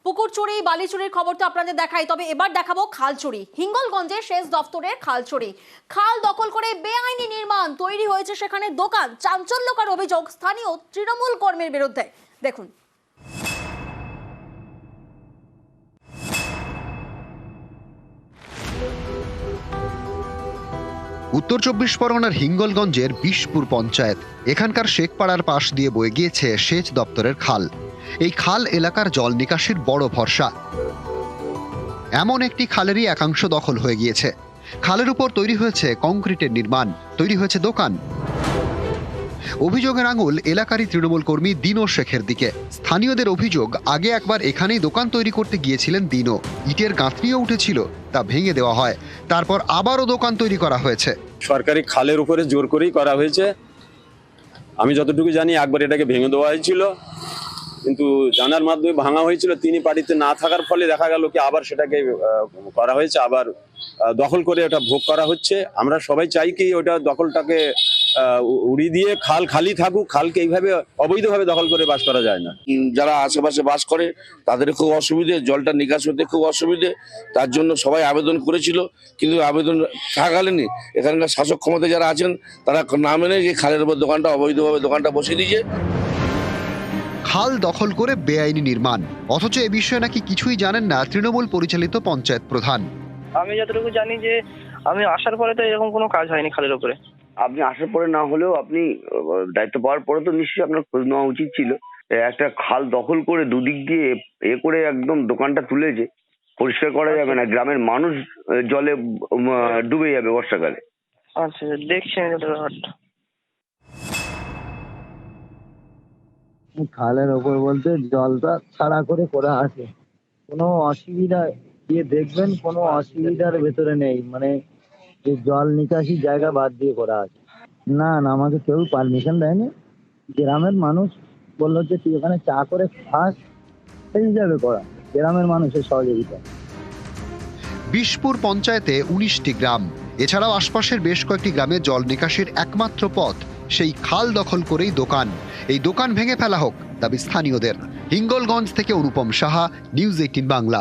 পুকুর চুরি বালি চুরির খবর তো আপনাদের দেখাই, তবে এবার দেখাবো খাল চুরি। হিঙ্গলগঞ্জে সেচ দফতরের খাল চুরি। খাল দখল করে বেআইনি নির্মাণ, তৈরি হয়েছে সেখানে দোকান। চাঞ্চল্যকর অভিযোগ স্থানীয় তৃণমূল কর্মীর বিরুদ্ধে। দেখুন। উত্তর চব্বিশ পরগনার হিঙ্গলগঞ্জের বিশপুর পঞ্চায়েত। এখানকার শেখপাড়ার পাশ দিয়ে বয়ে গিয়েছে সেচ দপ্তরের খাল। এই খাল এলাকার জল নিকাশির বড় ভরসা। এমন একটি খালেরই একাংশ দখল হয়ে গিয়েছে। খালের উপর তৈরি হয়েছে কংক্রিটের নির্মাণ, তৈরি হয়েছে দোকান। অভিযোগের আঙুল এলাকারই তৃণমূল কর্মী দিনো শেখের দিকে। স্থানীয়দের অভিযোগ, আগে একবার এখানেই দোকান তৈরি করতে গিয়েছিলেন দিনো। ইটের গাঁথনিও উঠেছিল, তা ভেঙে দেওয়া হয়। তারপর আবারও দোকান তৈরি করা হয়েছে। সরকারি খালের উপরে জোর করেই করা হয়েছে। আমি যতটুকু জানি একবার এটাকে ভেঙে দেওয়া হয়েছিল, কিন্তু জানার মাধ্যমে ভাঙা হয়েছিল। তিনি বাড়িতে না থাকার ফলে দেখা গেল কি আবার সেটাকে করা হয়েছে, আবার দখল করে ওটা ভোগ করা হচ্ছে। আমরা সবাই চাই কি ওটা দখলটাকে উড়িয়ে দিয়ে খাল খালি থাকুক। খালকে এইভাবে অবৈধভাবে দখল করে বাস করা যায় না। যারা আশেপাশে বাস করে তাদের খুব অসুবিধে, জলটা নিকাশ হতে খুব অসুবিধে। তার জন্য সবাই আবেদন করেছিল, কিন্তু আবেদন থাকাকালীন এখানকার শাসক ক্ষমতায় যারা আছেন তারা না মেনে যে খালের উপর দোকানটা অবৈধভাবে দোকানটা বসিয়ে দিয়েছে। খাল দখল করে বেআইনি নির্মাণ, অথচ এ বিষয়ে নাকি কিছুই জানেন না তৃণমূল পরিচালিত পঞ্চায়েত প্রধান। আমি যতটুকু জানি যে আমি আসার পরে তো এরকম কোনো কাজ হয়নি খালের উপরে। আপনি আসার পরে না হলেও আপনি দায়িত্ব পাওয়ার পরে তো নিশ্চয়ই আপনার খোঁজ নেওয়া উচিত ছিল। একটা খাল দখল করে দুদিক দিয়ে করে একদম দোকানটা তুলেছে, পরিষ্কার করা যাবে না। গ্রামের মানুষ জলে ডুবে যাবে বর্ষাকালে। আচ্ছা, দেখছি আমি ওটা ব্যাপারটা। খালের ওপর বলতে জলটা ছাড়া করে করা আছে, কোনো অসুবিধা দিয়ে দেখবেন কোনো অসুবিধার ভেতরে নেই। মানে যে জল নিকাশি জায়গা বাদ দিয়ে করা আছে। না না, আমাকে কেউ পারমিশন দেয়নি। গ্রামের মানুষ বললো যে তুই এখানে চা করে খাস, সেই হিসাবে করা। গ্রামের মানুষের সহযোগিতা। বিশপুর পঞ্চায়েতে 19টি গ্রাম, এছাড়াও আশপাশের বেশ কয়েকটি গ্রামে জল নিকাশির একমাত্র পথ সেই খাল দখল করেই দোকান। এই দোকান ভেঙে ফেলা হোক দাবি স্থানীয়দের। হিঙ্গলগঞ্জ থেকে অনুপম সাহা, নিউজ 18 বাংলা।